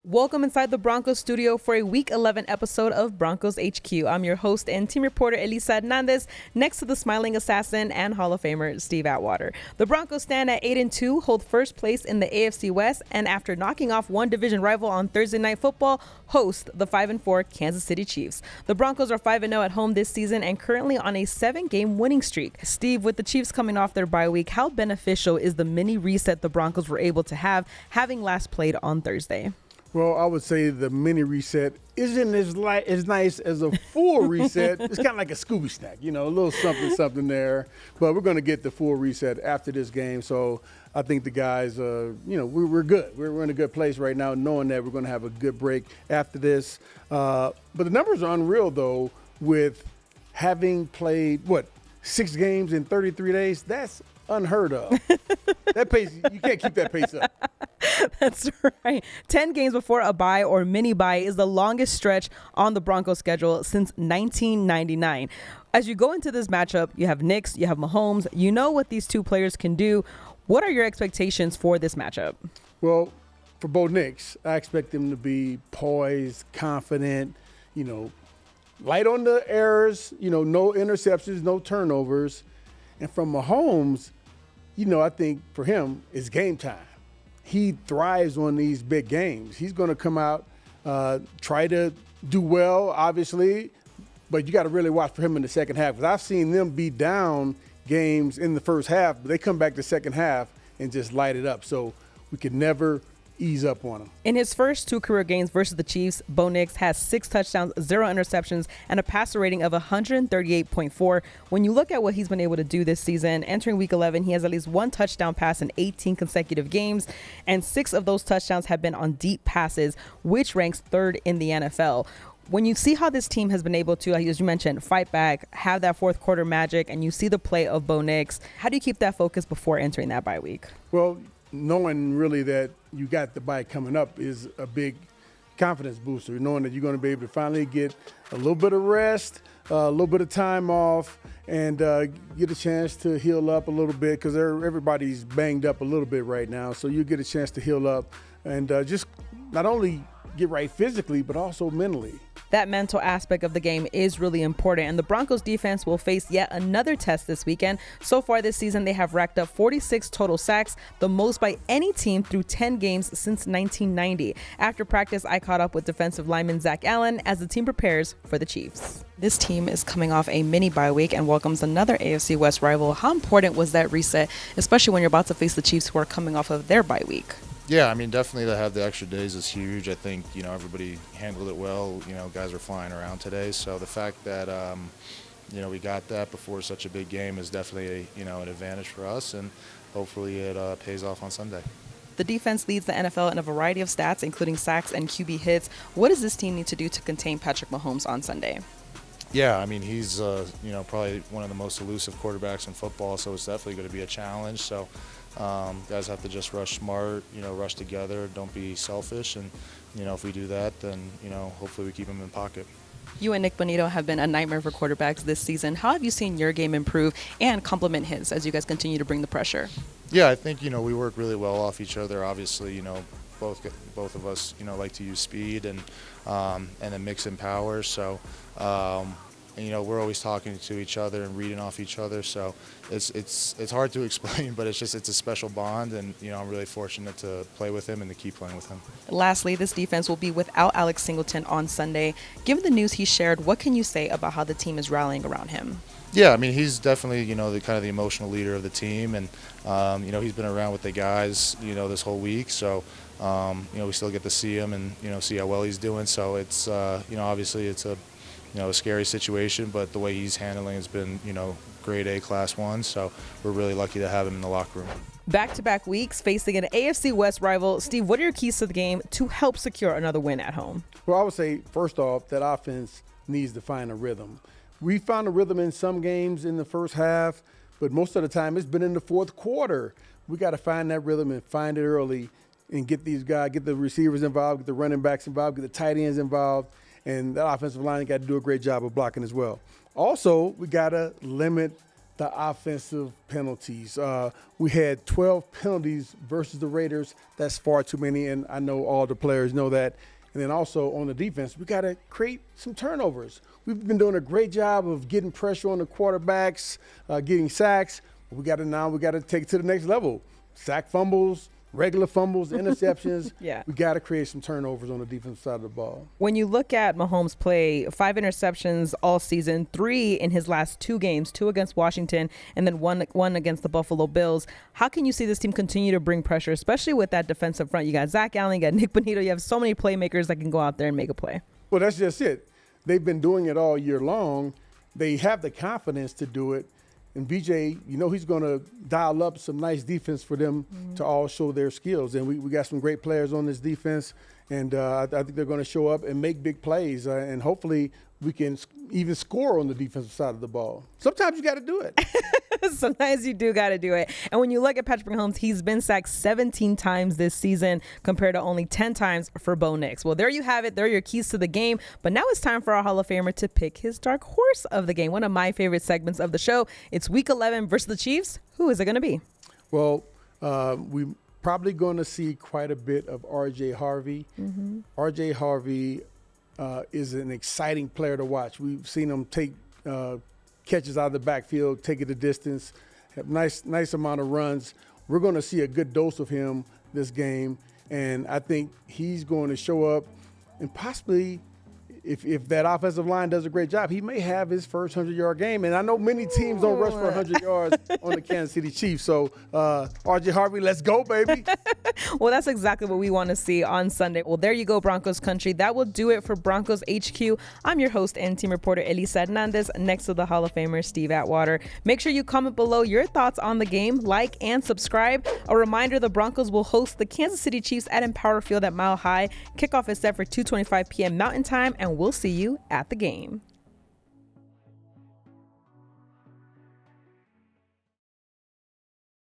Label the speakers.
Speaker 1: Welcome inside the Broncos studio for a Week 11 episode of Broncos HQ. I'm your host and team reporter, Elisa Hernandez, next to the smiling assassin and Hall of Famer, Steve Atwater. The Broncos stand at 8-2, hold first place in the AFC West, and after knocking off one division rival on Thursday Night Football, host the 5-4 Kansas City Chiefs. The Broncos are 5-0 at home this season and currently on a 7-game winning streak. Steve, with the Chiefs coming off their bye week, how beneficial is the mini reset the Broncos were able to have, having last played on Thursday?
Speaker 2: Well, I would say the mini reset isn't as nice as a full reset. It's kind of like a Scooby snack, a little something there. But we're going to get the full reset after this game. So I think the guys, we're good. We're in a good place right now, knowing that we're going to have a good break after this. But the numbers are unreal, though, with having played, 6 games in 33 days? That's unheard of. That pace, you can't keep that pace up.
Speaker 1: That's right. 10 games before a bye or mini bye is the longest stretch on the Broncos schedule since 1999. As you go into this matchup, you have Nicks, you have Mahomes. You know what these two players can do. What are your expectations for this matchup?
Speaker 2: Well, for Bo Nix, I expect him to be poised, confident, light on the errors, no interceptions, no turnovers. And from Mahomes, I think for him, it's game time. He thrives on these big games. He's going to come out, try to do well, obviously, but you got to really watch for him in the second half. Because I've seen them be down games in the first half, but they come back the second half and just light it up. So we could never ease up on him.
Speaker 1: In his first 2 career games versus the Chiefs, Bo Nix has 6 touchdowns, 0 interceptions, and a passer rating of 138.4. When you look at what he's been able to do this season, entering Week 11, he has at least 1 touchdown pass in 18 consecutive games, and 6 of those touchdowns have been on deep passes, which ranks 3rd in the NFL. When you see how this team has been able to, as you mentioned, fight back, have that fourth quarter magic, and you see the play of Bo Nix, how do you keep that focus before entering that bye week?
Speaker 2: Well, knowing really that you got the bye coming up is a big confidence booster, knowing that you're going to be able to finally get a little bit of rest, a little bit of time off, and get a chance to heal up a little bit because everybody's banged up a little bit right now. So you get a chance to heal up and just not only get right physically, but also mentally.
Speaker 1: That mental aspect of the game is really important, and the Broncos defense will face yet another test this weekend. So far this season, they have racked up 46 total sacks, the most by any team through 10 games since 1990. After practice, I caught up with defensive lineman Zach Allen as the team prepares for the Chiefs. This team is coming off a mini bye week and welcomes another AFC West rival. How important was that reset, especially when you're about to face the Chiefs who are coming off of their bye week?
Speaker 3: Yeah, definitely to have the extra days is huge. I think, everybody handled it well. Guys are flying around today. So the fact that, we got that before such a big game is definitely, an advantage for us. And hopefully it pays off on Sunday.
Speaker 1: The defense leads the NFL in a variety of stats, including sacks and QB hits. What does this team need to do to contain Patrick Mahomes on Sunday?
Speaker 3: Yeah, he's, probably one of the most elusive quarterbacks in football. So it's definitely going to be a challenge. So guys have to just rush smart, rush together, don't be selfish. And, if we do that, then, hopefully we keep him in pocket.
Speaker 1: You and Nick Bonito have been a nightmare for quarterbacks this season. How have you seen your game improve and complement his as you guys continue to bring the pressure?
Speaker 3: Yeah, I think, we work really well off each other. Obviously, both of us, like to use speed and then mix in power. So, we're always talking to each other and reading off each other. So it's hard to explain, but it's a special bond. And, I'm really fortunate to play with him and to keep playing with him.
Speaker 1: Lastly, this defense will be without Alex Singleton on Sunday. Given the news he shared, what can you say about how the team is rallying around him?
Speaker 3: Yeah, he's definitely, the kind of the emotional leader of the team. And, he's been around with the guys, this whole week. So, we still get to see him and, see how well he's doing. So it's, obviously it's a scary situation, but the way he's handling has been, grade A, class 1. So we're really lucky to have him in the locker room.
Speaker 1: Back-to-back weeks facing an AFC West rival. Steve, what are your keys to the game to help secure another win at home?
Speaker 2: Well, I would say, first off, that offense needs to find a rhythm. We found a rhythm in some games in the first half, but most of the time it's been in the fourth quarter. We got to find that rhythm and find it early and get these guys, get the receivers involved, get the running backs involved, get the tight ends involved, and that offensive line got to do a great job of blocking as well. Also, we got to limit the offensive penalties. We had 12 penalties versus the Raiders. That's far too many, and I know all the players know that. And then also on the defense, we got to create some turnovers. We've been doing a great job of getting pressure on the quarterbacks, getting sacks. We got to take it to the next level. Sack fumbles, regular fumbles, interceptions.
Speaker 1: Yeah.
Speaker 2: We got to create some turnovers on the defensive side of the ball. When
Speaker 1: you look at Mahomes play, 5 interceptions all season, 3 in his last 2 games, 2 against Washington and then one against the Buffalo Bills. How can you see this team continue to bring pressure, especially with that defensive front? You got Zach Allen, you got Nick Bonito. You have so many playmakers that can go out there and make a play.
Speaker 2: Well, that's just it. They've been doing it all year long. They have the confidence to do it. And BJ, he's going to dial up some nice defense for them to all show their skills. And we got some great players on this defense. And I think they're going to show up and make big plays. And hopefully we can even score on the defensive side of the ball. Sometimes you got to do it.
Speaker 1: Sometimes you do got to do it. And when you look at Patrick Mahomes, he's been sacked 17 times this season compared to only 10 times for Bo Nix. Well, there you have it. There are your keys to the game. But now it's time for our Hall of Famer to pick his dark horse of the game. One of my favorite segments of the show. It's Week 11 versus the Chiefs. Who is it going to be?
Speaker 2: Well, we probably going to see quite a bit of R.J. Harvey. R.J. Harvey is an exciting player to watch. We've seen him take catches out of the backfield, take it the distance, have nice amount of runs. We're going to see a good dose of him this game, and I think he's going to show up and possibly, if that offensive line does a great job, he may have his first 100-yard game. And I know many teams don't rush for 100 yards on the Kansas City Chiefs. So, R.J. Harvey, let's go, baby.
Speaker 1: Well, that's exactly what we want to see on Sunday. Well, there you go, Broncos country. That will do it for Broncos HQ. I'm your host and team reporter, Elisa Hernandez, next to the Hall of Famer, Steve Atwater. Make sure you comment below your thoughts on the game, like and subscribe. A reminder, the Broncos will host the Kansas City Chiefs at Empower Field at Mile High. Kickoff is set for 2:25 p.m. Mountain Time, and we'll see you at the game.